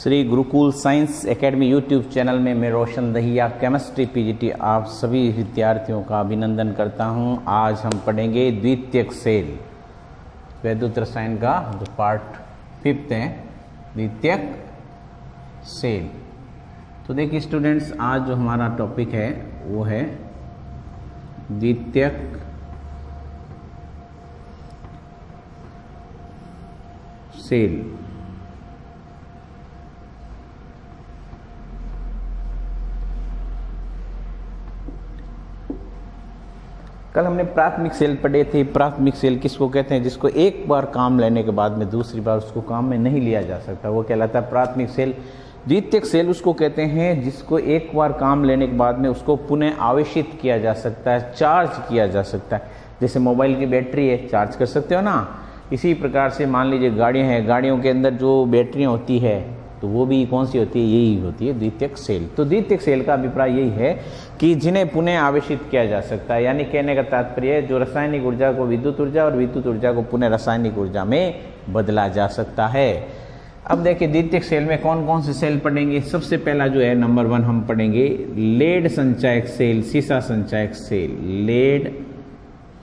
Shri Gurukul science academy YouTube channel में मैं रोशन Dahiya chemistry PGT आप सभी विद्यार्थियों का अभिनंदन करता हूं। आज हम पढ़ेंगे द्वितीयक सेल, वैद्युत रसायन का जो पार्ट 5 है, द्वितीयक सेल। तो देखिए स्टूडेंट्स, आज जो हमारा टॉपिक है वो है द्वितीयक सेल। कल हमने प्राथमिक सेल पढ़े थे। प्राथमिक सेल किसको कहते हैं? जिसको एक बार काम लेने के बाद में दूसरी बार उसको काम में नहीं लिया जा सकता, वो कहलाता है प्राथमिक सेल। द्वितीयक सेल उसको कहते हैं जिसको एक बार काम लेने के बाद में उसको पुनः आवेशित किया जा सकता है, चार्ज किया जा सकता है। जैसे मोबाइल की बैटरी है, चार्ज कर सकते हो ना। इसी प्रकार से मान लीजिए गाड़ियाँ हैं, गाड़ियों के अंदर जो बैटरियाँ होती है तो वो भी कौन सी होती है? यही होती है द्वितीयक सेल। तो द्वितीयक सेल का अभिप्राय यही है कि जिन्हें पुनः आवेशित किया जा सकता है, यानी कहने का तात्पर्य है जो रासायनिक ऊर्जा को विद्युत ऊर्जा और विद्युत ऊर्जा को पुनः रासायनिक ऊर्जा में बदला जा सकता है। अब देखिए द्वितीयक सेल में कौन कौन से सेल पढ़ेंगे। सबसे पहला जो है नंबर 1 हम पढ़ेंगे लेड संचायक सेल, सीसा संचायक सेल। लेड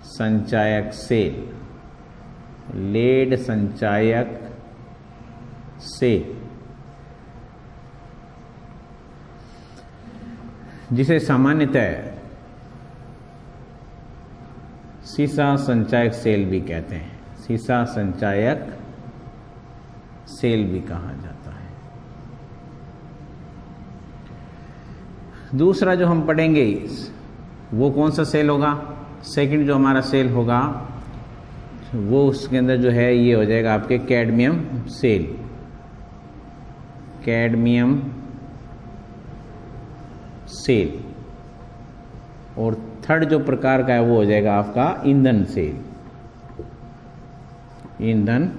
संचायक सेल, लेड संचायक सेल, जिसे सामान्यतः सीसा संचायक सेल भी कहते हैं। सीसा संचायक सेल भी कहा जाता है। दूसरा जो हम पढ़ेंगे वो कौन सा सेल होगा? सेकंड जो हमारा सेल होगा वो उसके अंदर जो है ये हो जाएगा आपके कैडमियम सेल। Cadmium cell. और थर्ड जो प्रकार का है वो हो जाएगा आपका ईंधन सेल। ईंधन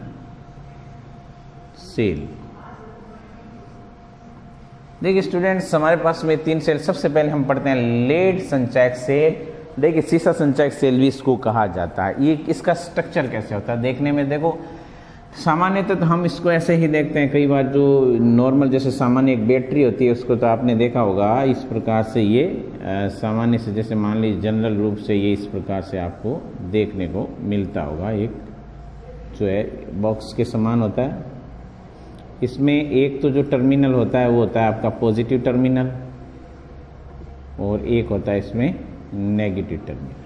सेल। देखिए स्टूडेंट्स, हमारे पास में 3 सेल। सबसे पहले हम पढ़ते हैं लेड संचायक सेल। देखिए सीसा संचायक सेल भी इसको कहा जाता है। ये इसका स्ट्रक्चर कैसे होता है देखने में? देखो सामान्यतः तो हम इसको ऐसे ही देखते हैं। कई बार जो नॉर्मल जैसे सामान्य एक बैटरी होती है उसको तो आपने देखा होगा इस प्रकार से, ये सामान्य से जैसे मान लीजिए जनरल रूप से ये इस प्रकार से आपको देखने को मिलता होगा। एक जो है बॉक्स के समान होता है। इसमें एक तो जो टर्मिनल होता है वो होता है आपका पॉजिटिव टर्मिनल और एक होता है इसमें नेगेटिव टर्मिनल।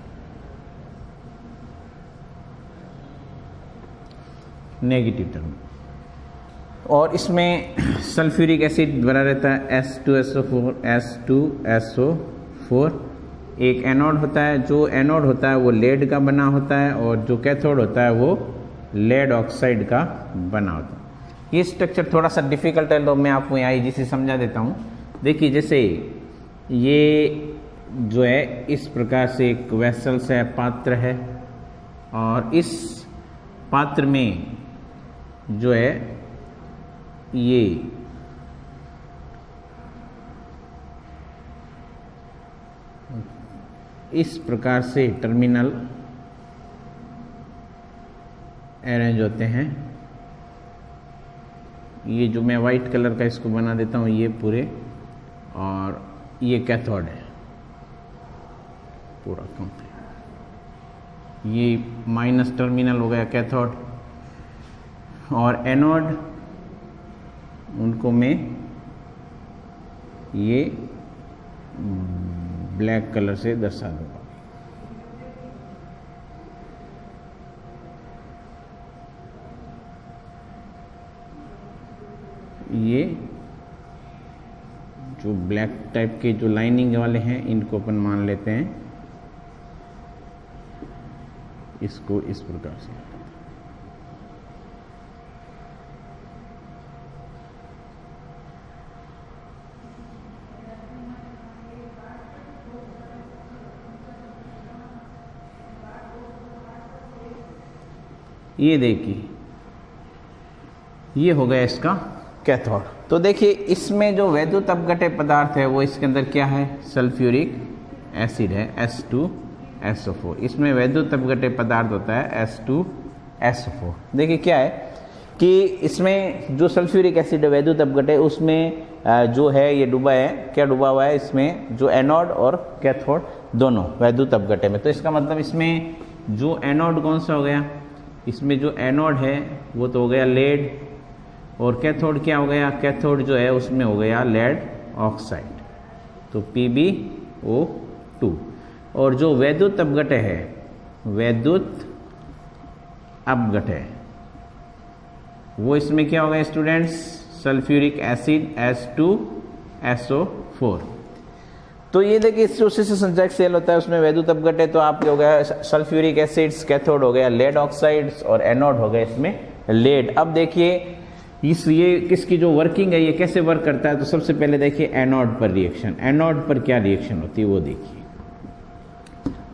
Negative terminal. और इसमें सल्फ्यूरिक एसिड भरा रहता है H2SO4, H2SO4। एक एनोड होता है, जो एनोड होता है वो लेड का बना होता है और जो कैथोड होता है वो लेड ऑक्साइड का बना होता है। ये स्ट्रक्चर थोड़ा सा डिफिकल्ट है, तो मैं आपको यहाँ इजी समझा देता हूँ। देखिए जैसे ये जो है इस प्रकार से एक वेसल्स है, पात्र है, और इस पात्र में जो है ये इस प्रकार से टर्मिनल अरेंज होते हैं। ये जो मैं वाइट कलर का इसको बना देता हूँ ये पूरे, और ये कैथोड है पूरा कंप्लीट। ये माइनस टर्मिनल हो गया कैथोड, और एनोड उनको मैं ये ब्लैक कलर से दर्शा दूंगा। ये जो ब्लैक टाइप के जो लाइनिंग वाले हैं इनको अपन मान लेते हैं इसको इस प्रकार से। ये देखिए ये हो गया इसका कैथोड। तो देखिए इसमें जो वैद्युत अपघट्य पदार्थ है वो इसके अंदर क्या है? सल्फ्यूरिक एसिड है H2SO4। इसमें वैद्युत अपघट्य पदार्थ होता है H2SO4। देखिए क्या है कि इसमें जो सल्फ्यूरिक एसिड वैद्युत अपघट है उसमें जो है ये डूबा है, क्या डूबा हुआ है इसमें, जो एनोड और कैथोड दोनों वैद्युत अपघट में। तो इसका मतलब इसमें जो एनोड कौन सा हो गया, इसमें जो एनोड है वो तो हो गया लेड, और कैथोड क्या हो गया, कैथोड जो है उसमें हो गया लेड ऑक्साइड, तो PbO2। और जो वैद्युत अपघट है, वैद्युत अपघट है वो इसमें क्या होगा स्टूडेंट्स, सल्फ्यूरिक एसिड H2SO4। तो ये देखिए इस उसी से संचयक सेल होता है, उसमें वैद्युत अपघट है, तो आप हो गया सल्फ्यूरिक एसिड्स, कैथोड हो गया लेड ऑक्साइड्स और एनोड हो गया इसमें लेड। अब देखिए इस ये किसकी जो वर्किंग है, ये कैसे वर्क करता है। तो सबसे पहले देखिए एनोड पर रिएक्शन, एनोड पर क्या रिएक्शन होती है वो देखिए।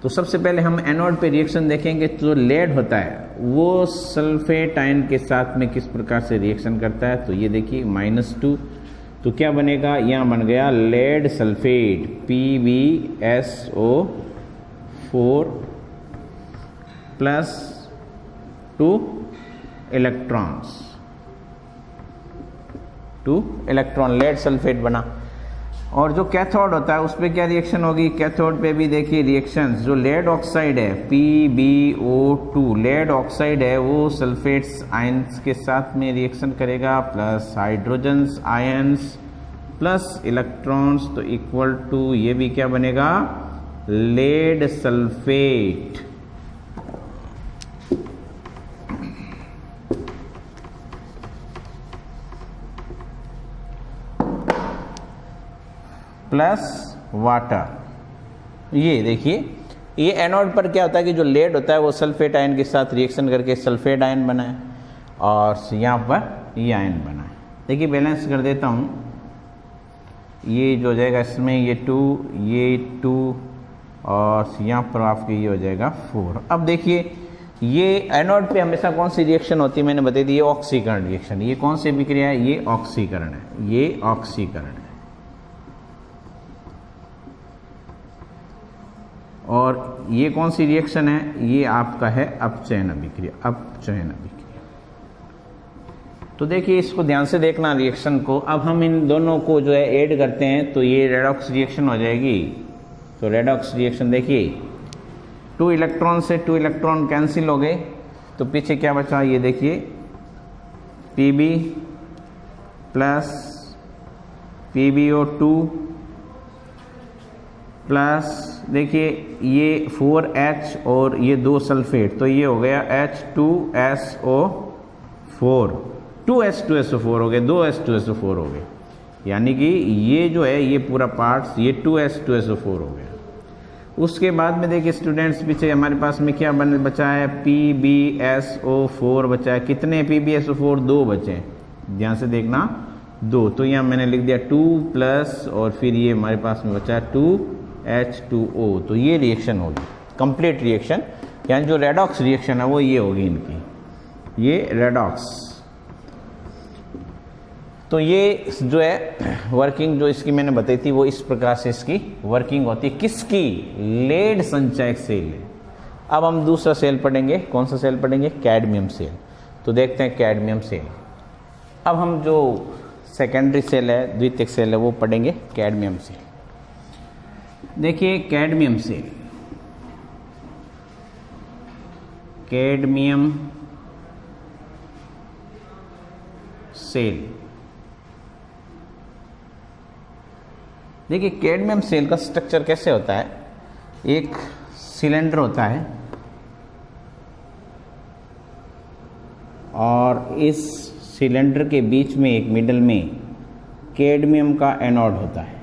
तो सबसे पहले हम एनोड पे रिएक्शन देखेंगे। तो लेड होता है वो सल्फेट आयन के साथ में किस प्रकार से रिएक्शन करता है, तो ये देखिए -2, तो क्या बनेगा, यहाँ बन गया lead sulphate PbSO4 plus 2 electron lead sulphate बना। और जो कैथोड होता है उस पर क्या रिएक्शन होगी, कैथोड पे भी देखिए रिएक्शंस, जो लेड ऑक्साइड है PbO2 लेड ऑक्साइड है वो सल्फेट्स आयंस के साथ में रिएक्शन करेगा, plus hydrogens ions plus electrons, तो इक्वल टू ये भी क्या बनेगा लेड सल्फेट। Plus water. ये देखिए ये एनोड पर क्या होता है कि जो लेड होता है वो सल्फेट आयन के साथ रिएक्शन करके सल्फेट आयन बनाए, और यहाँ पर ये आयन बनाए। देखिए बैलेंस कर देता हूँ, ये जो हो जाएगा इसमें ये 2 और यहाँ पर आपके ये हो जाएगा 4। अब देखिए ये एनोड पे हमेशा कौन सी रिएक्शन होती है, मैंने बता दी, ये ऑक्सीकरण रिएक्शन। ये कौन सी विक्रिया है, ये ऑक्सीकरण है, ये ऑक्सीकरण है। और ये कौन सी रिएक्शन है, ये आपका है अपचयन अभिक्रिया, अपचयन अभिक्रिया। तो देखिए इसको ध्यान से देखना रिएक्शन को। अब हम इन दोनों को जो है ऐड करते हैं तो ये रेडॉक्स रिएक्शन हो जाएगी। तो रेडॉक्स रिएक्शन देखिए 2 इलेक्ट्रॉन से 2 इलेक्ट्रॉन कैंसिल हो गए, तो पीछे क्या बचा, ये देखिए Pb प्लस PbO2 प्लस देखिए ये 4H और ये 2 सल्फेट, तो ये हो गया H2SO4, 2H2SO4 हो गए, 2H2SO4 हो गए, यानी कि ये जो है ये पूरा पार्ट्स ये 2H2SO4 हो गया। उसके बाद में देखिए स्टूडेंट्स पीछे हमारे पास में क्या बचा है, PbSO4 बचा है। कितने PbSO4, 2 बचे हैं, ध्यान से देखना 2। तो यहाँ मैंने लिख दिया 2 प्लस और फिर ये हमारे पास में बचा 2H2O। तो ये रिएक्शन होगी कंप्लीट रिएक्शन, यानी जो रेडॉक्स रिएक्शन है वो ये होगी इनकी, ये रेडॉक्स। तो ये जो है वर्किंग जो इसकी मैंने बताई थी वो इस प्रकार से इसकी वर्किंग होती है। किसकी, लेड संचयक सेल है। अब हम दूसरा सेल पढ़ेंगे, कौन सा सेल पढ़ेंगे, कैडमियम सेल। तो देखते हैं कैडमियम सेल। अब हम जो सेकेंडरी सेल है, द्वितीयक सेल है, वो पढ़ेंगे कैडमियम सेल। देखिए कैडमियम सेल, कैडमियम सेल। देखिए कैडमियम सेल का स्ट्रक्चर कैसे होता है, एक सिलेंडर होता है और इस सिलेंडर के बीच में एक मिडल में कैडमियम का एनोड होता है।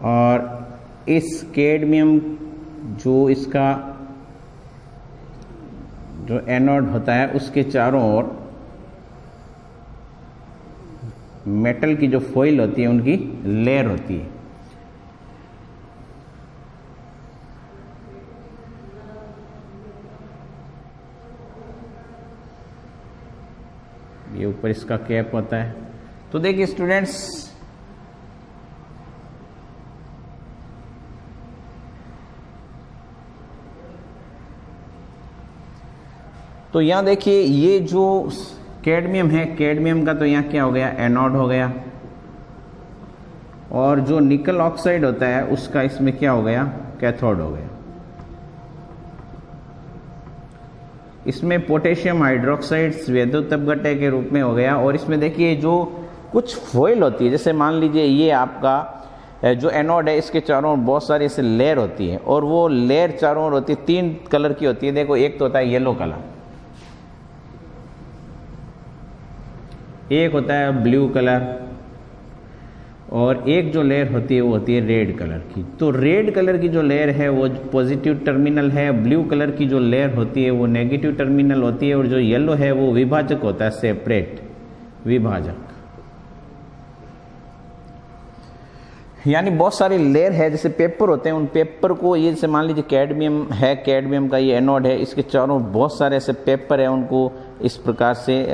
और इस कैडमियम जो इसका जो एनोड होता है उसके चारों ओर मेटल की जो फॉइल होती है उनकी लेयर होती है। ये ऊपर इसका कैप होता है, तो देखिए स्टूडेंट्स, तो यहाँ देखिए ये जो कैडमियम है, कैडमियम का तो यहाँ क्या हो गया, एनोड हो गया, और जो निकल ऑक्साइड होता है उसका इसमें क्या हो गया, कैथोड हो गया। इसमें पोटेशियम हाइड्रोक्साइड विद्युत अपघटय के रूप में हो गया। और इसमें देखिए जो कुछ फॉइल होती है, जैसे मान लीजिए ये आपका जो एनोड है, इसके चारों ओर बहुत सारी ऐसे लेयर होती है, और वो लेयर चारों ओर होती है, 3 कलर की होती है। देखो एक तो होता है येलो कलर, एक होता है ब्लू कलर, और एक जो लेयर होती है वो होती है रेड कलर की। तो रेड कलर की जो लेयर है वो पॉजिटिव टर्मिनल है, ब्लू कलर की जो लेयर होती है वो नेगेटिव टर्मिनल होती है, और जो येलो है वो विभाजक होता है, सेपरेट विभाजक। यानी बहुत सारी लेयर है, जैसे पेपर होते हैं, उन पेपर को ये जैसे मान लीजिए कैडमियम है, कैडमियम का ये एनोड है, इसके चारों बहुत सारे ऐसे पेपर है, उनको इस प्रकार से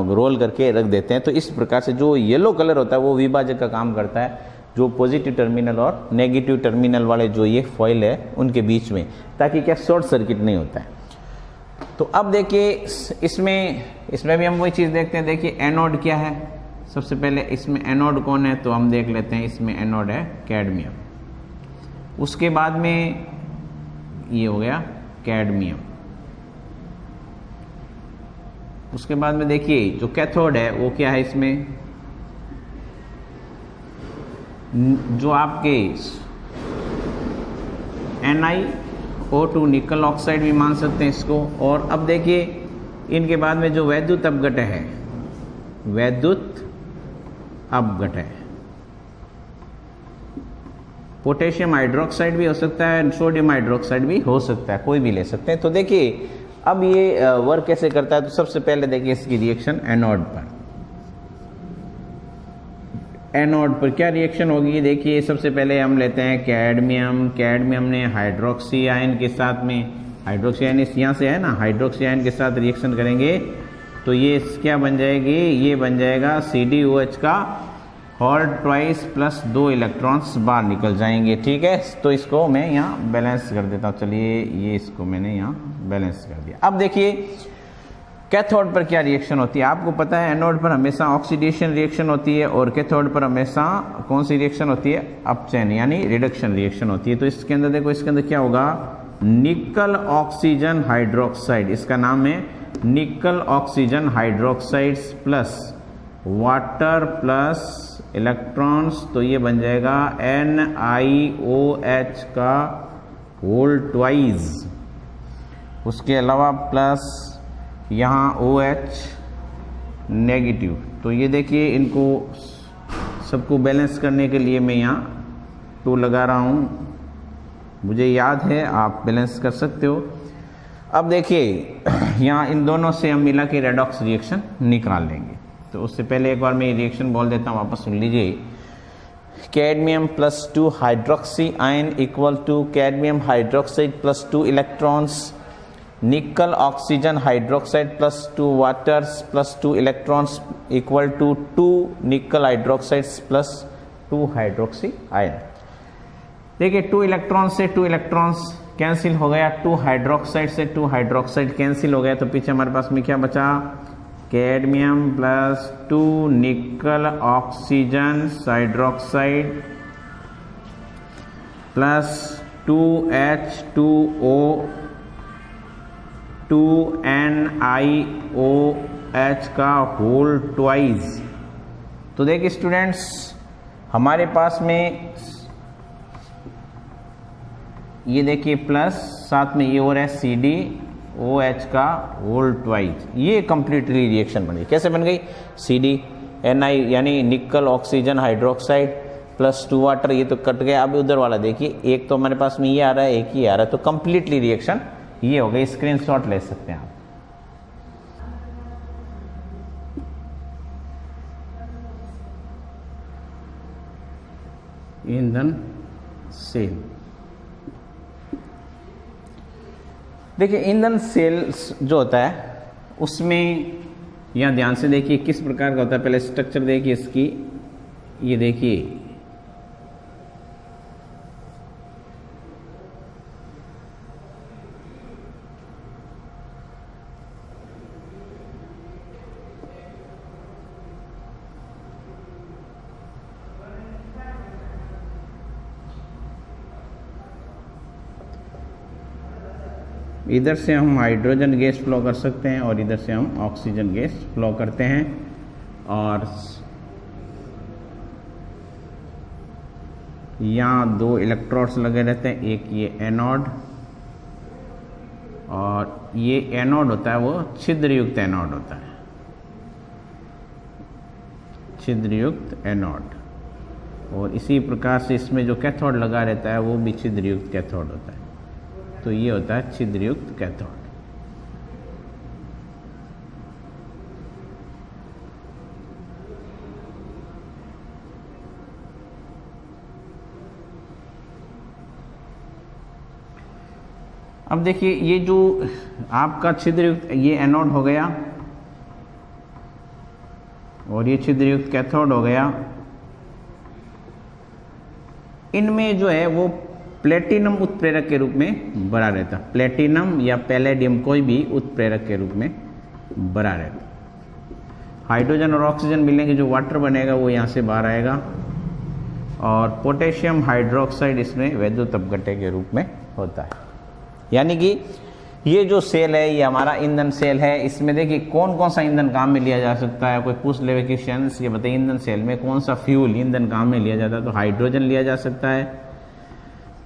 रोल करके रख देते हैं। तो इस प्रकार से जो येलो कलर होता है वो विभाजक का काम करता है, जो पॉजिटिव टर्मिनल और नेगेटिव टर्मिनल वाले जो ये फॉइल है उनके बीच में, ताकि क्या शॉर्ट सर्किट नहीं होता है। तो अब देखिए इसमें भी हम वही चीज़ देखते हैं। देखिए एनोड क्या है, सबसे पहले इसमें एनोड कौन है, तो हम देख लेते हैं। इसमें एनोड है कैडमियम, उसके बाद में ये हो गया कैडमियम, उसके बाद में देखिए जो कैथोड है वो क्या है, इसमें जो आपके NiO2 निकल ऑक्साइड भी मान सकते हैं इसको। और अब देखिए इनके बाद में जो वैद्युत अपघटय है, वैद्युत अपघटय, पोटेशियम हाइड्रोक्साइड भी हो सकता है, सोडियम हाइड्रोक्साइड भी हो सकता है, कोई भी ले सकते हैं। तो देखिए अब ये वर्क कैसे करता है, तो सबसे पहले देखिए इसकी रिएक्शन एनोड पर, एनोड पर क्या रिएक्शन होगी। देखिए सबसे पहले हम लेते हैं कैडमियम, कैडमियम ने हाइड्रोक्सी आयन के साथ में, हाइड्रोक्सी आयन इस यहाँ से है ना, हाइड्रोक्सी आयन के साथ रिएक्शन करेंगे तो ये क्या बन जाएगी, ये बन जाएगा CdOH का होल ट्वाइस प्लस 2 इलेक्ट्रॉन्स बाहर निकल जाएंगे। ठीक है, तो इसको मैं यहाँ बैलेंस कर देता हूँ। चलिए ये इसको मैंने यहाँ बैलेंस कर दिया। अब देखिए कैथोड पर क्या रिएक्शन होती है। आपको पता है एनोड पर हमेशा ऑक्सीडेशन रिएक्शन होती है, और कैथोड पर हमेशा कौन सी रिएक्शन होती है, अपचयन यानी रिडक्शन रिएक्शन होती है। तो इसके अंदर देखो, इसके अंदर क्या होगा, निकल ऑक्सीजन हाइड्रोक्साइड, इसका नाम है निकल oxygen hydroxide plus water plus electrons, तो ये बन जाएगा NiOH का होल ट्वाइस, उसके अलावा प्लस यहाँ OH नेगेटिव। तो ये देखिए इनको सबको बैलेंस करने के लिए मैं यहाँ 2 लगा रहा हूँ, मुझे याद है, आप बैलेंस कर सकते हो। अब देखिए यहाँ इन दोनों से हम मिला के रेडॉक्स रिएक्शन निकाल लेंगे। तो उससे पहले एक बार मैं रिएक्शन बोल देता हूँ, वापस सुन लीजिए। Cadmium plus 2 hydroxy ion equal to cadmium hydroxide plus 2 electrons, nickel oxygen hydroxide plus 2 waters plus 2 electrons equal to 2 nickel hydroxides plus 2 hydroxy ion. देखिए 2 इलेक्ट्रॉन से 2 इलेक्ट्रॉन्स कैंसिल हो गया, 2 हाइड्रोक्साइड से 2 हाइड्रोक्साइड कैंसिल हो गया, तो पीछे हमारे पास में क्या बचा, कैडमियम प्लस 2 निकल oxygen hydroxide plus 2H2O 2NiOH का होल ट्वाइस। तो देखिए स्टूडेंट्स, हमारे पास में ये देखिए प्लस, साथ में ये और है CdOH का होल ट्वाइस। ये कंप्लीटली रिएक्शन बन गई। कैसे बन गई, CdNi यानी निकल ऑक्सीजन हाइड्रोक्साइड प्लस 2 वाटर, ये तो कट गया। अब उधर वाला देखिए, एक तो हमारे पास में ये आ रहा है, एक ही आ रहा है, तो कंप्लीटली रिएक्शन ये हो गई। स्क्रीनशॉट ले सकते हैं आप। ईंधन सेल, देखिए ईंधन सेल जो होता है उसमें यहाँ ध्यान से देखिए किस प्रकार का होता है, पहले स्ट्रक्चर देखिए इसकी, ये देखिए इधर से हम हाइड्रोजन गैस फ्लो कर सकते हैं और इधर से हम ऑक्सीजन गैस फ्लो करते हैं। और यहाँ 2 इलेक्ट्रोड्स लगे रहते हैं, एक ये एनोड और ये एनोड होता है वो छिद्रयुक्त एनोड होता है, छिद्रयुक्त एनोड। और इसी प्रकार से इसमें जो कैथोड लगा रहता है वो भी छिद्रयुक्त कैथोड होता है, तो ये होता है छिद्रयुक्त कैथोड। अब देखिए ये जो आपका छिद्रयुक्त, ये एनोड हो गया और ये छिद्रयुक्त कैथोड हो गया। इनमें जो है वो प्लेटिनम उत्प्रेरक के रूप में बना रहता, प्लेटिनम या पैलेडियम कोई भी उत्प्रेरक के रूप में बना रहता। हाइड्रोजन और ऑक्सीजन मिलेंगे, जो वाटर बनेगा वो यहाँ से बाहर आएगा और पोटेशियम हाइड्रोक्साइड इसमें वैद्युत अपघट्य के रूप में होता है। यानी कि ये जो सेल है ये हमारा ईंधन सेल है। इसमें देखिए कौन कौन सा ईंधन काम में लिया जा सकता है, कोई पूछ ले क्वेश्चन, ये बताइए ईंधन सेल में कौन सा फ्यूल ईंधन काम में लिया जाता है। तो हाइड्रोजन लिया जा सकता है,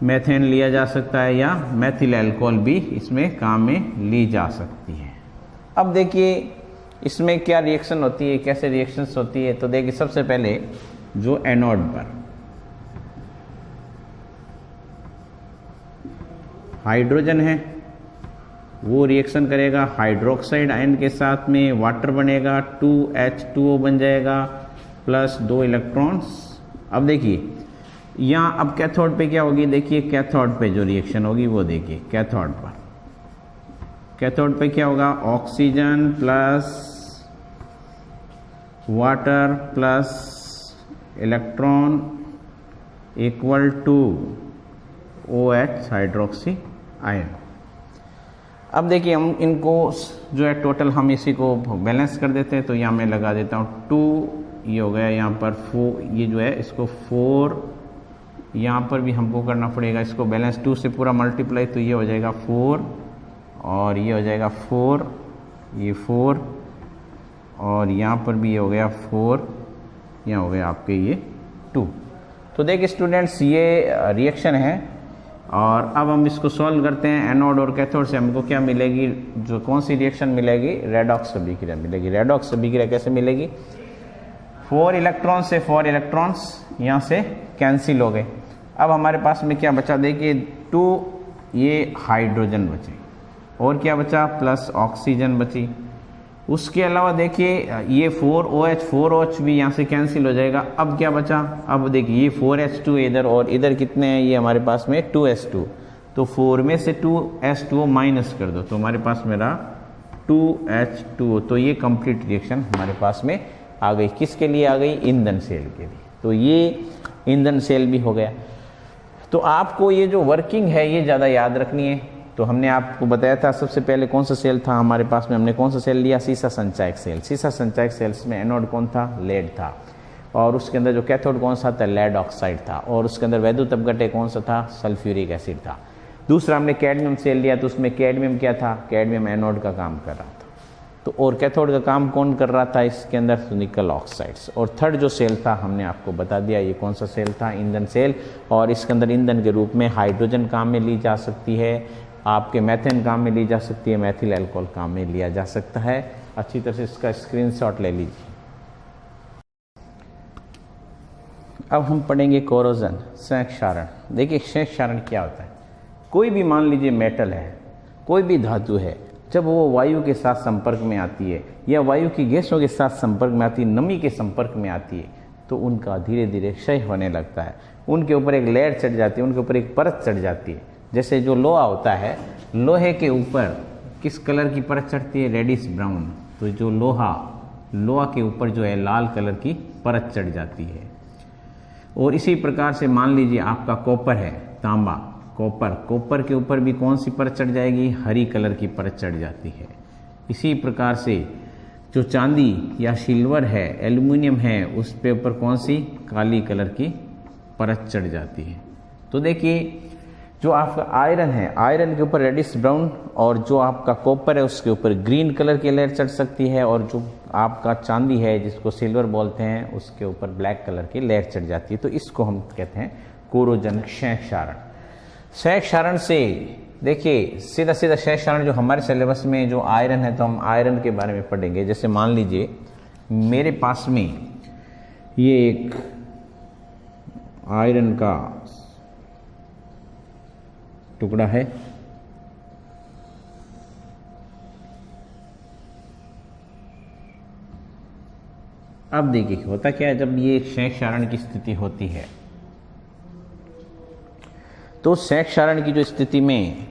मेथेन लिया जा सकता है, या मेथिल अल्कोहल भी इसमें काम में ली जा सकती है। अब देखिए इसमें क्या रिएक्शन होती है, कैसे रिएक्शंस होती है। तो देखिए सबसे पहले जो एनोड पर हाइड्रोजन है वो रिएक्शन करेगा हाइड्रोक्साइड आयन के साथ में, वाटर बनेगा, 2H2O बन जाएगा प्लस 2 इलेक्ट्रॉन्स। अब देखिए यहाँ अब कैथोड पे क्या होगी, देखिए कैथोड पे जो रिएक्शन होगी वो देखिए कैथोड पर, कैथोड पे क्या होगा, oxygen plus water plus electron equal to OH hydroxy ion. अब देखिए हम इनको जो है टोटल हम इसी को बैलेंस कर देते हैं। तो यहाँ मैं लगा देता हूँ 2, ये हो गया यहाँ पर 4, ये जो है इसको 4, यहाँ पर भी हमको करना पड़ेगा इसको बैलेंस, 2 से पूरा मल्टीप्लाई, तो ये हो जाएगा 4 और ये हो जाएगा 4, ये 4 और यहाँ पर भी ये हो गया 4, यहाँ हो गया आपके ये 2। तो देखिए स्टूडेंट्स ये रिएक्शन है और अब हम इसको सॉल्व करते हैं। एनोड और कैथोड से हमको क्या मिलेगी, जो कौन सी रिएक्शन मिलेगी, रेडॉक्स अभिक्रिया मिलेगी। रेडॉक्स अभिक्रिया कैसे मिलेगी, 4 इलेक्ट्रॉन से 4 इलेक्ट्रॉन्स यहाँ से कैंसिल हो गए। अब हमारे पास में क्या बचा, देखिए 2 ये हाइड्रोजन बचे और क्या बचा, प्लस ऑक्सीजन बची। उसके अलावा देखिए ये 4OH भी यहाँ से कैंसिल हो जाएगा। अब क्या बचा, अब देखिए ये 4H2 इधर और इधर कितने हैं, ये हमारे पास में 2H2, तो 4 में से 2H2 माइनस कर दो तो हमारे पास मेरा 2H2। तो ये कंप्लीट रिएक्शन हमारे पास में आ गई, किसके लिए आ गई, ईंधन सेल के लिए। तो ये ईंधन सेल भी हो गया। तो आपको ये जो वर्किंग है ये ज़्यादा याद रखनी है। तो हमने आपको बताया था सबसे पहले कौन सा सेल था हमारे पास में, हमने कौन सा सेल लिया, सीसा संचायक सेल। सीसा संचायक सेल्स में एनोड कौन था, लेड था, और उसके अंदर जो कैथोड कौन सा था, लेड ऑक्साइड था, और उसके अंदर वैद्युत अपघट्य कौन सा था, सल्फ्यूरिक एसिड था। दूसरा हमने कैडमियम सेल लिया, तो उसमें कैडमियम क्या था, कैडमियम एनोड का काम कर रहा था। तो और कैथोड का काम कौन कर रहा था इसके अंदर, तो निकल ऑक्साइड्स। और थर्ड जो सेल था हमने आपको बता दिया ये कौन सा सेल था, ईंधन सेल। और इसके अंदर ईंधन के रूप में हाइड्रोजन काम में ली जा सकती है, आपके मेथेन काम में ली जा सकती है, मेथिल अल्कोहल काम में लिया जा सकता है। अच्छी तरह से इसका स्क्रीनशॉट ले लीजिए। अब हम पढ़ेंगे कोरोजन, संयोग क्षारण। देखिए संयोग क्षारण क्या होता है, कोई भी मान लीजिए मेटल है, कोई भी धातु है, जब वो वायु के साथ संपर्क में आती है या वायु की गैसों के साथ संपर्क में आती है, नमी के संपर्क में आती है, तो उनका धीरे धीरे क्षय होने लगता है। उनके ऊपर एक लेयर चढ़ जाती है, उनके ऊपर एक परत चढ़ जाती है। जैसे जो लोहा होता है, लोहे के ऊपर किस कलर की परत चढ़ती है, रेडिश ब्राउन। तो जो लोहा लोहा के ऊपर जो है लाल कलर की परत चढ़ जाती है। और इसी प्रकार से मान लीजिए आपका कॉपर है, तांबा, कॉपर के ऊपर भी कौन सी परत चढ़ जाएगी, हरी कलर की परत चढ़ जाती है। इसी प्रकार से जो चांदी या सिल्वर है, एल्युमिनियम है, उस पे ऊपर कौन सी, काली कलर की परत चढ़ जाती है। तो देखिए जो आपका आयरन है, आयरन के ऊपर रेडिश ब्राउन, और जो आपका कॉपर है उसके ऊपर ग्रीन कलर की लेयर चढ़ सकती है, और जो आपका चांदी है जिसको सिल्वर बोलते हैं उसके ऊपर ब्लैक कलर की लेयर चढ़ जाती है। तो इसको हम कहते हैं कोरोजन, क्षय क्षारण। क्षय क्षारण से देखिए सीधा सीधा क्षय क्षारण जो हमारे सिलेबस में जो आयरन है, तो हम आयरन के बारे में पढ़ेंगे। जैसे मान लीजिए मेरे पास में ये एक आयरन का टुकड़ा है, अब देखिए होता क्या है, जब ये क्षय क्षारण की स्थिति होती है तो क्षय क्षारण की जो स्थिति में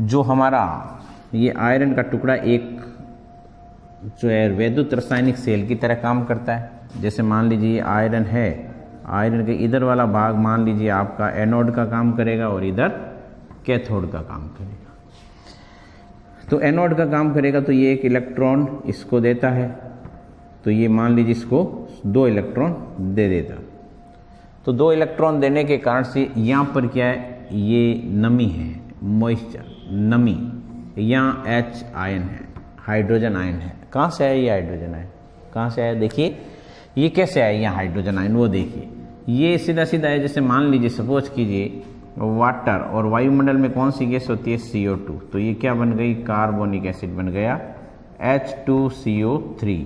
जो हमारा ये आयरन का टुकड़ा एक जो है वैद्युत रासायनिक सेल की तरह काम करता है। जैसे मान लीजिए आयरन है, आयरन के इधर वाला भाग मान लीजिए आपका एनोड का काम करेगा और इधर कैथोड का काम करेगा। तो एनोड का काम करेगा तो ये एक इलेक्ट्रॉन इसको देता है, तो ये मान लीजिए इसको 2 इलेक्ट्रॉन दे देता। तो 2 इलेक्ट्रॉन देने के कारण से यहाँ पर क्या है, ये नमी है, मॉइस्चर, नमी, यहाँ H आयन है, हाइड्रोजन आयन है। कहाँ से आया ये हाइड्रोजन आयन, कहाँ से आया, देखिए ये कैसे आया यहाँ हाइड्रोजन आयन, वो देखिए ये सीधा सीधा है। जैसे मान लीजिए सपोज कीजिए वाटर और वायुमंडल में कौन सी गैस होती है, CO2, तो ये क्या बन गई, कार्बोनिक एसिड बन गया H2CO3।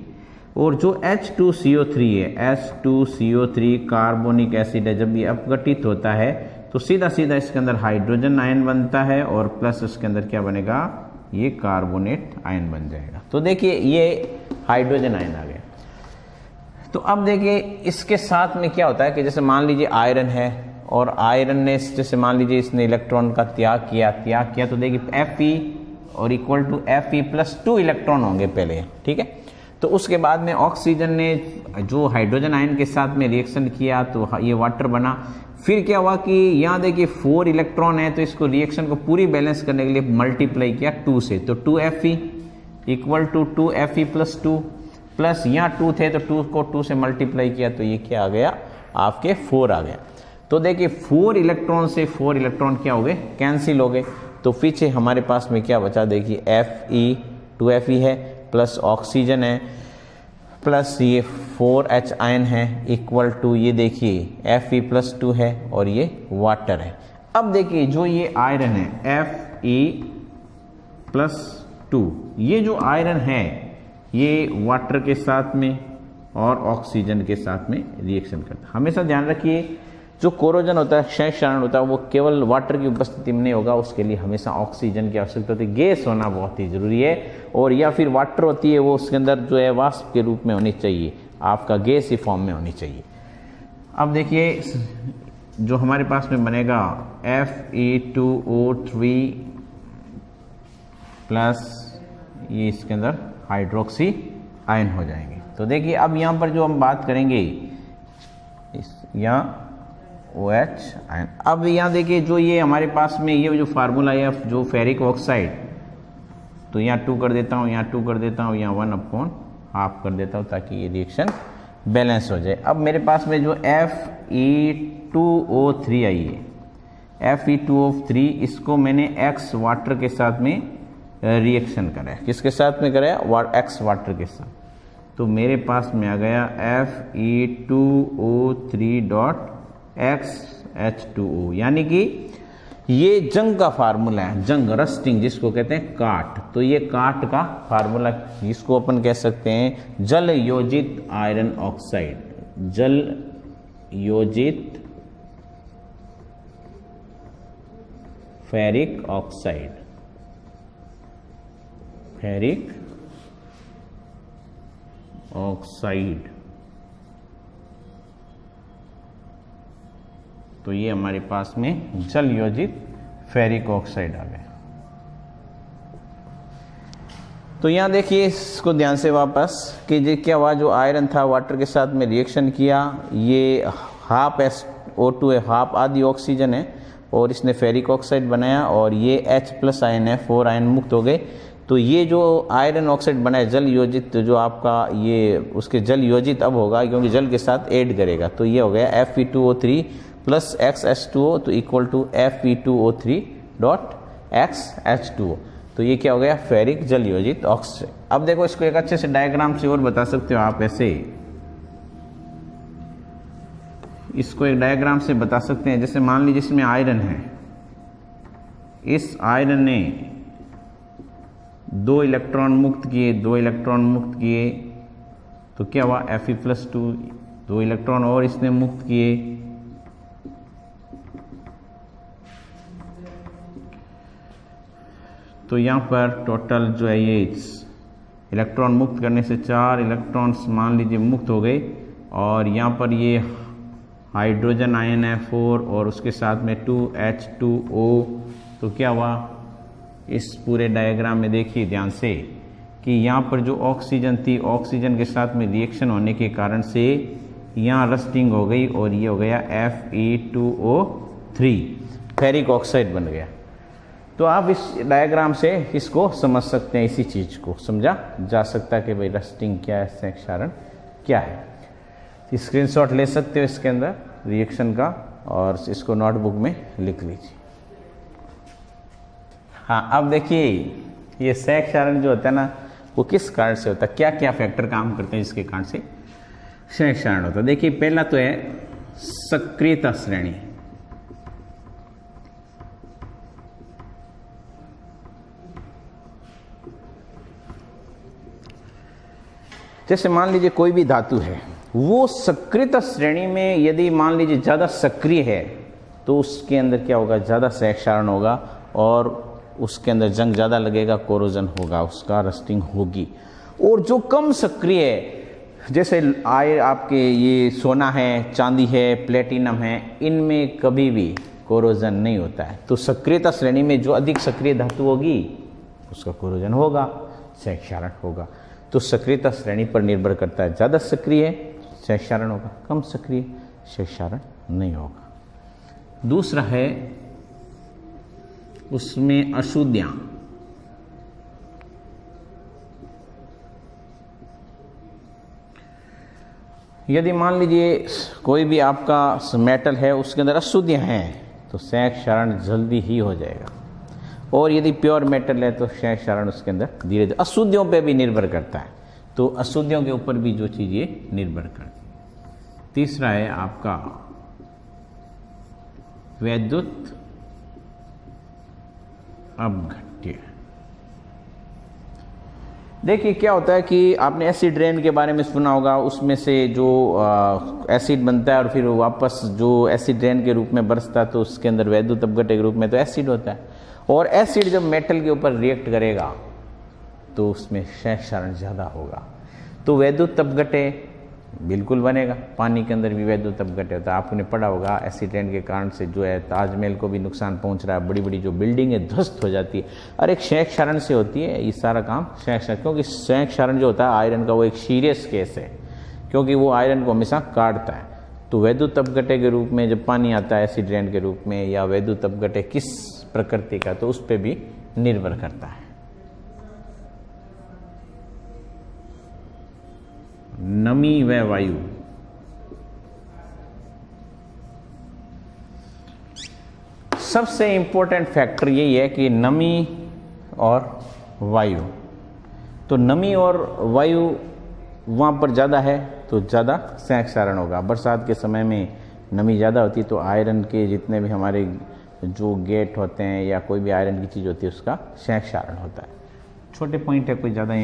और जो H2CO3 है, H2CO3 कार्बोनिक एसिड है, जब ये अपघटित होता है तो सीधा सीधा इसके अंदर हाइड्रोजन आयन बनता है और प्लस उसके अंदर क्या बनेगा, ये कार्बोनेट आयन बन जाएगा। तो देखिए ये हाइड्रोजन आयन आ गया। तो अब देखिए इसके साथ में क्या होता है कि जैसे मान लीजिए आयरन है और आयरन ने जैसे मान लीजिए इसने इलेक्ट्रॉन का त्याग किया तो देखिए Fe और इक्वल टू Fe+2 इलेक्ट्रॉन होंगे पहले, ठीक है। तो उसके बाद में ऑक्सीजन ने जो हाइड्रोजन आयन के साथ में रिएक्शन किया तो ये वाटर बना। फिर क्या हुआ कि यहाँ देखिए 4 इलेक्ट्रॉन है, तो इसको रिएक्शन को पूरी बैलेंस करने के लिए मल्टीप्लाई किया 2 से, तो 2Fe equal to 2Fe+2 plus यहाँ 2 थे तो 2 को 2 से मल्टीप्लाई किया तो ये क्या आ गया, आपके 4 आ गया। तो देखिए 4 इलेक्ट्रॉन से 4 इलेक्ट्रॉन क्या हो गए, कैंसिल हो गए। तो पीछे हमारे पास में क्या बचा, देखिए Fe 2Fe है प्लस ऑक्सीजन है प्लस ये 4H आयन है इक्वल टू ये देखिए Fe+2 है और ये वाटर है। अब देखिए जो ये आयरन है Fe+2, ये जो आयरन है ये वाटर के साथ में और ऑक्सीजन के साथ में रिएक्शन करता है। हमेशा ध्यान रखिए जो कोरोजन होता है, क्षय क्षारण होता है, वो केवल वाटर की उपस्थिति में नहीं होगा, उसके लिए हमेशा ऑक्सीजन की आवश्यकता होती है। गैस होना बहुत ही जरूरी है, और या फिर वाटर होती है वो उसके अंदर जो है वाष्प के रूप में होनी चाहिए, आपका गैस ही फॉर्म में होनी चाहिए। अब देखिए जो हमारे पास में बनेगा Fe2O3 प्लस ये इसके अंदर हाइड्रोक्सी आयन हो जाएंगे। तो देखिए अब यहाँ पर जो हम बात करेंगे यहाँ OH आयन। अब यहाँ देखिए जो ये हमारे पास में ये जो फार्मूला है जो फेरिक ऑक्साइड, तो यहाँ 2 कर देता हूँ, यहाँ 2 कर देता हूँ, यहाँ 1/2 कर देता हूँ ताकि ये रिएक्शन बैलेंस हो जाए। अब मेरे पास में जो Fe2O3 आई है, Fe2O3 इसको मैंने X वाटर के साथ में रिएक्शन कराया। किसके साथ में कराया, X वाटर के साथ। तो मेरे पास में आ गया Fe2O3.XH2O, यानी कि ये जंग का फार्मूला है, जंग रस्टिंग जिसको कहते हैं काट। तो ये काट का फार्मूला जिसको अपन कह सकते हैं जल योजित आयरन ऑक्साइड, जल योजित फेरिक ऑक्साइड, फेरिक ऑक्साइड। तो ये हमारे पास में जल योजित फेरिक ऑक्साइड आ गया। तो यहाँ देखिए इसको ध्यान से वापस कि ये क्या हुआ, जो आयरन था वाटर के साथ में रिएक्शन किया, ये हाफ SO2 है, हाफ आधी ऑक्सीजन है, और इसने फेरिक ऑक्साइड बनाया, और ये H+ आयन है, 4 आयन मुक्त हो गए। तो ये जो आयरन ऑक्साइड बना है जल योजित, तो जो आपका ये उसके जल योजित अब होगा क्योंकि जल के साथ ऐड करेगा, तो ये हो गया Fe2O3 + XH2O तो equal to Fe2O3 dot XH2O। तो ये क्या हो गया, फेरिक जल योजित ऑक्साइड। अब देखो इसको एक अच्छे से डायग्राम से और बता सकते हो आप, ऐसे इसको एक डायग्राम से बता सकते हैं। जैसे मान लीजिए इसमें आयरन है, इस आयरन ने 2 इलेक्ट्रॉन मुक्त किए, 2 इलेक्ट्रॉन मुक्त किए, तो क्या हुआ Fe+2, 2 इलेक्ट्रॉन और इसने मुक्त किए, तो यहाँ पर टोटल जो है ये इलेक्ट्रॉन मुक्त करने से 4 इलेक्ट्रॉन्स मान लीजिए मुक्त हो गए, और यहाँ पर ये हाइड्रोजन आयन है 4 और उसके साथ में 2H2O। तो क्या हुआ, इस पूरे डायग्राम में देखिए ध्यान से कि यहाँ पर जो ऑक्सीजन थी, ऑक्सीजन के साथ में रिएक्शन होने के कारण से यहाँ रस्टिंग हो गई, और ये हो गया Fe2O3, फेरिक ऑक्साइड बन गया। तो आप इस डायग्राम से इसको समझ सकते हैं, इसी चीज़ को समझा जा सकता है कि भाई रस्टिंग क्या है, संयोग क्षारण क्या है। स्क्रीनशॉट ले सकते हो इसके अंदर रिएक्शन का, और इसको नोटबुक में लिख लीजिए। हाँ, अब देखिए ये संयोग क्षारण जो होता है ना, वो किस कारण से होता है, क्या क्या फैक्टर काम करते हैं जिसके कारण से संयोग क्षारण होता है। देखिए पहला तो है सक्रियता श्रेणी। जैसे मान लीजिए कोई भी धातु है, वो सक्रियता श्रेणी में यदि मान लीजिए ज़्यादा सक्रिय है, तो उसके अंदर क्या होगा, ज़्यादा संयोग क्षारण होगा, और उसके अंदर जंग ज़्यादा लगेगा, कोरोजन होगा, उसका रस्टिंग होगी। और जो कम सक्रिय है, जैसे आपके ये सोना है, चांदी है, प्लेटिनम है, इनमें कभी भी कोरोजन नहीं होता है। तो सक्रियता श्रेणी में जो अधिक सक्रिय धातु होगी उसका कोरोजन होगा, संयोग क्षारण होगा। तो सक्रियता श्रेणी पर निर्भर करता है, ज़्यादा सक्रिय संयोग क्षारण होगा, कम सक्रिय संयोग क्षारण नहीं होगा। दूसरा है उसमें अशुद्धियां। यदि मान लीजिए कोई भी आपका मेटल है, उसके अंदर अशुद्धियां हैं, तो संयोग क्षारण जल्दी ही हो जाएगा। और यदि प्योर मेटल है तो संयोग क्षारण उसके अंदर धीरे धीरे, अशुद्धियों पे भी निर्भर करता है, तो अशुद्धियों के ऊपर भी जो चीज़ ये निर्भर करती है। तीसरा है आपका वैद्युत अपघट्य। देखिए क्या होता है कि आपने एसिड रेन के बारे में सुना होगा, उसमें से जो एसिड बनता है और फिर वापस जो एसिड रेन के रूप में बरसता है, तो उसके अंदर वैद्युत अपघट्य के रूप में तो एसिड होता है। और एसिड जब मेटल के ऊपर रिएक्ट करेगा तो उसमें संयोग क्षारण ज़्यादा होगा, तो वैद्युत अपघट्य बिल्कुल बनेगा। पानी के अंदर भी वैद्युत अपघट्य होता है। आपने पढ़ा होगा एसिड रेन के कारण से जो है ताजमहल को भी नुकसान पहुंच रहा है, बड़ी बड़ी जो बिल्डिंग है ध्वस्त हो जाती है। और एक संयोग क्षारण से होती है ये सारा काम, संयोग क्षारण। क्योंकि संयोग क्षारण जो होता है आयरन का, वो एक सीरियस केस है, क्योंकि वो आयरन को हमेशा काटता है। तो वैद्युत अपघट्य के रूप में जब पानी आता है एसिड रेन के रूप में, या वैद्युत अपघट्य किस प्रकृति का, तो उस पर भी निर्भर करता है। नमी व वायु। सबसे इंपॉर्टेंट फैक्टर यही है कि नमी और वायु। तो नमी और वायु वहाँ पर ज़्यादा है तो ज़्यादा संयोग क्षारण होगा। बरसात के समय में नमी ज़्यादा होती है तो आयरन के जितने भी हमारे जो गेट होते हैं या कोई भी आयरन की चीज़ होती है उसका संयोग क्षारण होता है। छोटे पॉइंट है, कोई ज़्यादा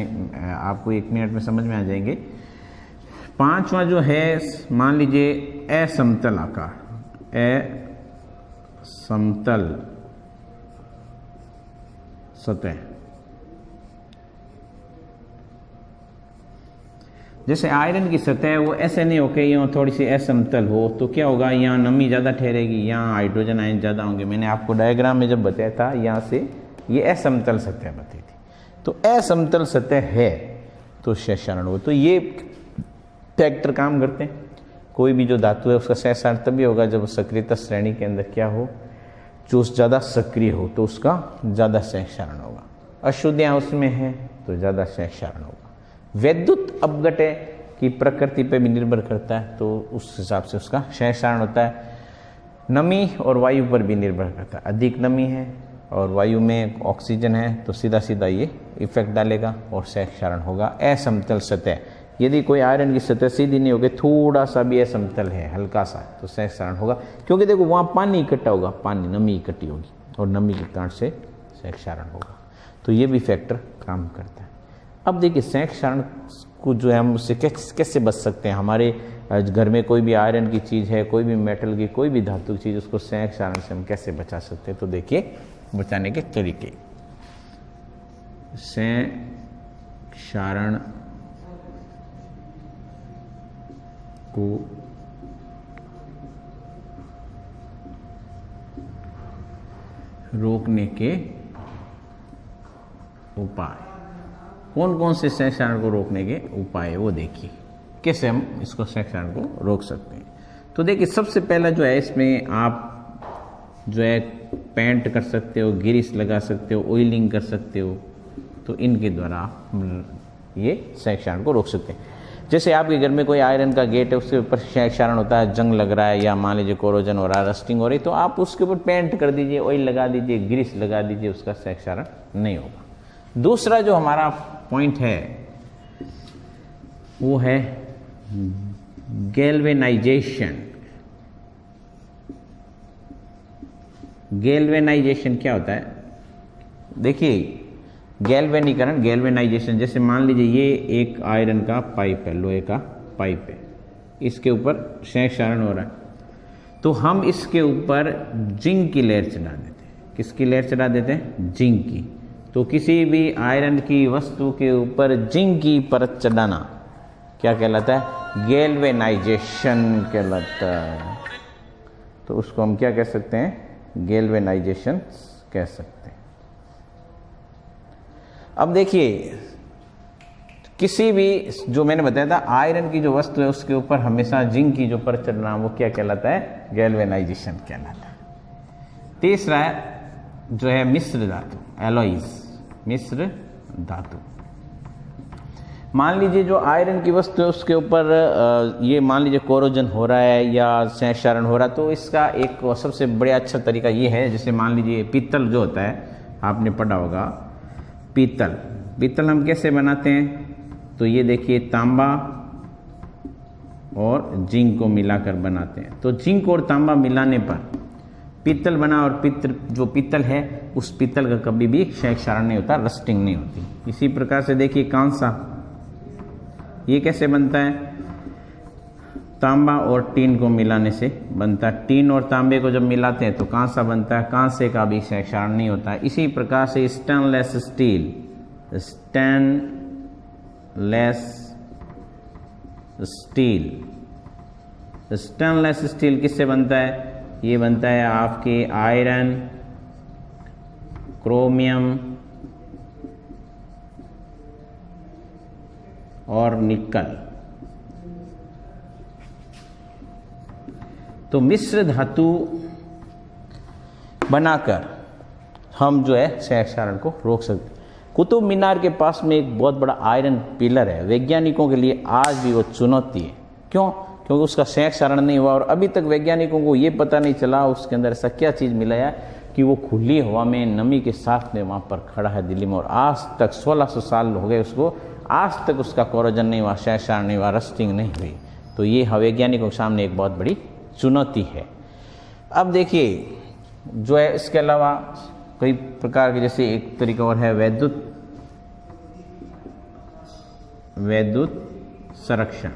आपको 1 मिनट में समझ में आ जाएंगे। पांचवा जो है मान लीजिए असमतल आकार, असमतल सतह। जैसे आयरन की सतह है वो ऐसे नहीं होके यहाँ थोड़ी सी असमतल हो, तो क्या होगा, यहाँ नमी ज़्यादा ठहरेगी, यहाँ हाइड्रोजन आयन ज़्यादा होंगे। मैंने आपको डायग्राम में जब बताया था यहाँ से ये असमतल सतह बताई थी। तो असमतल सतह है तो क्षय क्षारण होगा। तो ये फैक्टर काम करते हैं। कोई भी जो धातु है उसका क्षय क्षारण तभी होगा जब सक्रियता श्रेणी के अंदर क्या हो, जो ज़्यादा सक्रिय हो तो उसका ज़्यादा क्षय क्षारण होगा। अशुद्धियाँ उसमें है तो ज़्यादा क्षय क्षारण होगा। वैद्युत अपघटय की प्रकृति पे भी निर्भर करता है, तो उस हिसाब से उसका क्षय क्षारण होता है। नमी और वायु पर भी निर्भर करता है। अधिक नमी है और वायु में ऑक्सीजन है तो सीधा सीधा ये इफेक्ट डालेगा और क्षय क्षारण होगा। असमतल सतह, यदि कोई आयरन की सतह सीधी नहीं होगी, थोड़ा सा भी असमतल है, हल्का सा, तो क्षय क्षारण होगा। क्योंकि देखो वहाँ पानी इकट्ठा होगा, पानी नमी इकट्ठी होगी और नमी के कारण से क्षय क्षारण होगा। तो ये भी फैक्टर काम करता है। अब देखिए क्षय क्षारण को जो है हम उससे कैसे बच सकते हैं। हमारे घर में कोई भी आयरन की चीज़ है, कोई भी मेटल की, कोई भी धातु की चीज़, उसको क्षय क्षारण से हम कैसे बचा सकते हैं। तो देखिए बचाने के तरीके, क्षय क्षारण को रोकने के उपाय, कौन कौन से क्षय क्षारण को रोकने के उपाय है वो देखिए, कैसे हम इसको क्षय क्षारण को रोक सकते हैं। तो देखिए सबसे पहला जो है, इसमें आप जो है पेंट कर सकते हो, ग्रीस लगा सकते हो, ऑयलिंग कर सकते हो, तो इनके द्वारा ये क्षय क्षारण को रोक सकते हैं। जैसे आपके घर में कोई आयरन का गेट है, उसके ऊपर क्षय क्षारण होता है, जंग लग रहा है या मान लीजिए कोरोजन हो रहा है, रस्टिंग हो रही, तो आप उसके ऊपर पेंट कर दीजिए, ऑयल लगा दीजिए, ग्रीस लगा दीजिए, उसका क्षय क्षारण नहीं होगा। दूसरा जो हमारा पॉइंट है वो है गैल्वेनाइजेशन। गैल्वेनाइजेशन क्या होता है? देखिए गैल्वेनीकरण, गैल्वेनाइजेशन, जैसे मान लीजिए ये एक आयरन का पाइप है, लोहे का पाइप है, इसके ऊपर क्षय क्षारण हो रहा है, तो हम इसके ऊपर जिंक की लेयर चढ़ा देते हैं। किसकी लेयर चढ़ा देते हैं? जिंक की। तो किसी भी आयरन की वस्तु के ऊपर जिंक की परत चढ़ाना क्या कहलाता है? गैल्वेनाइजेशन कहलाता है। तो उसको हम क्या कह सकते हैं? गैल्वेनाइजेशन कह सकते हैं। अब देखिए किसी भी, जो मैंने बताया था, आयरन की जो वस्तु है उसके ऊपर हमेशा जिंक की जो परत चढ़ना, वो क्या कहलाता है? गैल्वेनाइजेशन कहलाता है। तीसरा है जो है मिश्र धातु, एलॉइज, मिश्र धातु। मान लीजिए जो आयरन की वस्तु है उसके ऊपर ये मान लीजिए कोरोजन हो रहा है या क्षय क्षारण हो रहा है, तो इसका एक सबसे बड़ा अच्छा तरीका ये है, जैसे मान लीजिए पीतल जो होता है, आपने पढ़ा होगा पीतल। पीतल हम कैसे बनाते हैं? तो ये देखिए तांबा और जिंक को मिलाकर बनाते हैं। तो जिंक और तांबा मिलाने पर पीतल बना, और जो पीतल है उस पीतल का कभी भी क्षय क्षारण नहीं होता, रस्टिंग नहीं होती। इसी प्रकार से देखिए कांसा, ये कैसे बनता है? तांबा और टीन को मिलाने से बनता है। टीन और तांबे को जब मिलाते हैं तो कांसा बनता है, कांसे का भी क्षय क्षारण नहीं होता है। इसी प्रकार से स्टेनलेस स्टील, स्टेनलेस स्टील किससे बनता है? ये बनता है आपके आयरन, क्रोमियम और निकल। तो मिश्र धातु बनाकर हम जो है क्षय क्षारण को रोक सकते हैं। कुतुब मीनार के पास में एक बहुत बड़ा आयरन पिलर है, वैज्ञानिकों के लिए आज भी वो चुनौती है। क्यों? क्योंकि उसका क्षय क्षारण नहीं हुआ और अभी तक वैज्ञानिकों को ये पता नहीं चला उसके अंदर ऐसा क्या चीज़ मिलाया कि वो खुली हवा में नमी के साथ में वहाँ पर खड़ा है दिल्ली में, और आज तक 1600 साल हो गए उसको, आज तक उसका कोरोजन नहीं हुआ, क्षय क्षारण नहीं हुआ, रस्टिंग नहीं हुई। तो ये वैज्ञानिकों के सामने एक बहुत बड़ी चुनौती है। अब देखिए जो है इसके अलावा कई प्रकार के, जैसे एक तरीका और है वैद्युत संरक्षण।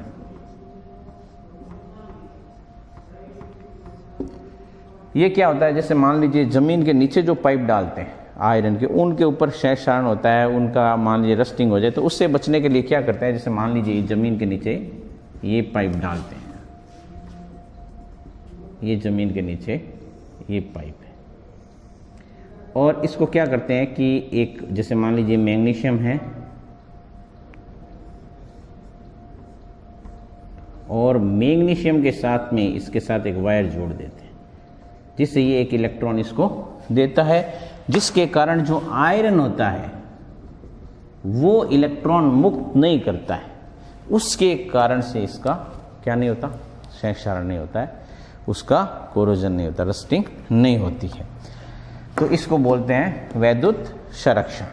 ये क्या होता है? जैसे मान लीजिए जमीन के नीचे जो पाइप डालते हैं आयरन के, उनके ऊपर क्षय क्षारण होता है, उनका मान लीजिए रस्टिंग हो जाए, तो उससे बचने के लिए क्या करते हैं? जैसे मान लीजिए जमीन के नीचे ये पाइप डालते हैं, ये जमीन के नीचे ये पाइप है, और इसको क्या करते हैं कि एक जैसे मान लीजिए मैग्नीशियम है और मैग्नीशियम के साथ में इसके साथ एक वायर जोड़ देते हैं, जिससे ये एक इलेक्ट्रॉन इसको देता है, जिसके कारण जो आयरन होता है वो इलेक्ट्रॉन मुक्त नहीं करता है। उसके कारण से इसका क्या नहीं होता, संयोग क्षारण नहीं होता है, उसका कोरोजन नहीं होता, रस्टिंग नहीं होती है। तो इसको बोलते हैं वैद्युत संरक्षण।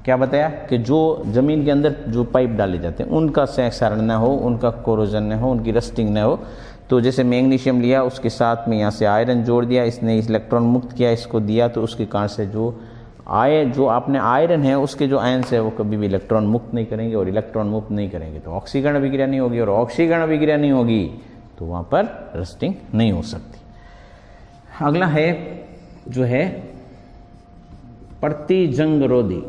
क्या बताया कि जो जमीन के अंदर जो पाइप डाले जाते हैं उनका संयोग क्षारण न हो, उनका कोरोजन न हो, उनकी रस्टिंग न हो। तो जैसे मैग्नीशियम लिया, उसके साथ में यहाँ से आयरन जोड़ दिया, इसने इलेक्ट्रॉन मुक्त किया, इसको दिया, तो उसके कारण से जो आपने आयरन है उसके जो आयंस है वो कभी भी इलेक्ट्रॉन मुक्त नहीं करेंगे, और इलेक्ट्रॉन मुक्त नहीं करेंगे तो ऑक्सीकरण अभिक्रिया नहीं होगी, और ऑक्सीकरण अभिक्रिया नहीं होगी तो वहाँ पर रस्टिंग नहीं हो सकती। अगला है जो है प्रतिजंगरोधी।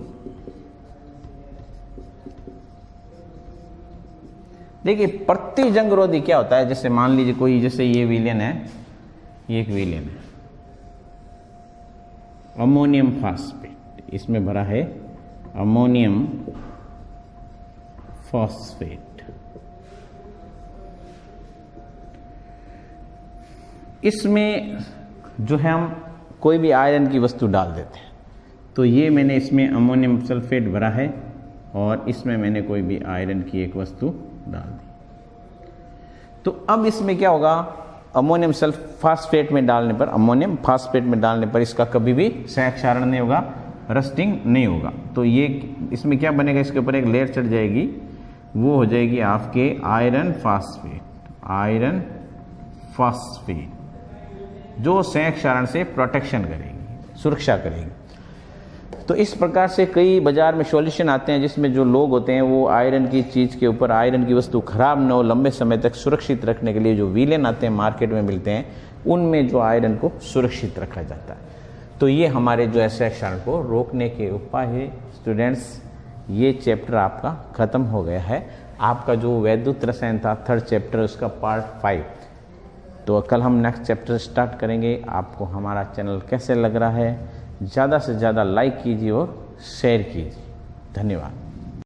देखिए प्रतिजंगरोधी क्या होता है, जैसे मान लीजिए कोई, जैसे ये विलेन है, ये एक विलेन है, अमोनियम फास्फेट, इसमें भरा है अमोनियम फॉस्फेट। इसमें जो है हम कोई भी आयरन की वस्तु डाल देते हैं, तो ये मैंने इसमें अमोनियम सल्फेट भरा है और इसमें मैंने कोई भी आयरन की एक वस्तु डाल दी। तो अब इसमें क्या होगा, अमोनियम फास्फेट में डालने पर, अमोनियम फास्फेट में डालने पर इसका कभी भी संयोग क्षारण नहीं होगा, रस्टिंग नहीं होगा। तो ये इसमें क्या बनेगा, इसके ऊपर एक लेयर चढ़ जाएगी, वो हो जाएगी आपके आयरन फास्फेट, आयरन फास्फेट, जो संयोग क्षारण से प्रोटेक्शन करेगी, सुरक्षा करेगी। तो इस प्रकार से कई बाजार में सॉल्यूशन आते हैं जिसमें जो लोग होते हैं वो आयरन की चीज़ के ऊपर, आयरन की वस्तु खराब न हो, लंबे समय तक सुरक्षित रखने के लिए जो विलेन आते हैं मार्केट में मिलते हैं, उनमें जो आयरन को सुरक्षित रखा जाता है। तो ये हमारे जो संयोग क्षारण को रोकने के उपाय है। स्टूडेंट्स, ये चैप्टर आपका ख़त्म हो गया है। आपका जो वैद्युत रसायन था 3rd चैप्टर, उसका पार्ट 5। तो कल हम नेक्स्ट चैप्टर स्टार्ट करेंगे। आपको हमारा चैनल कैसे लग रहा है, ज़्यादा से ज़्यादा लाइक कीजिए और शेयर कीजिए। धन्यवाद।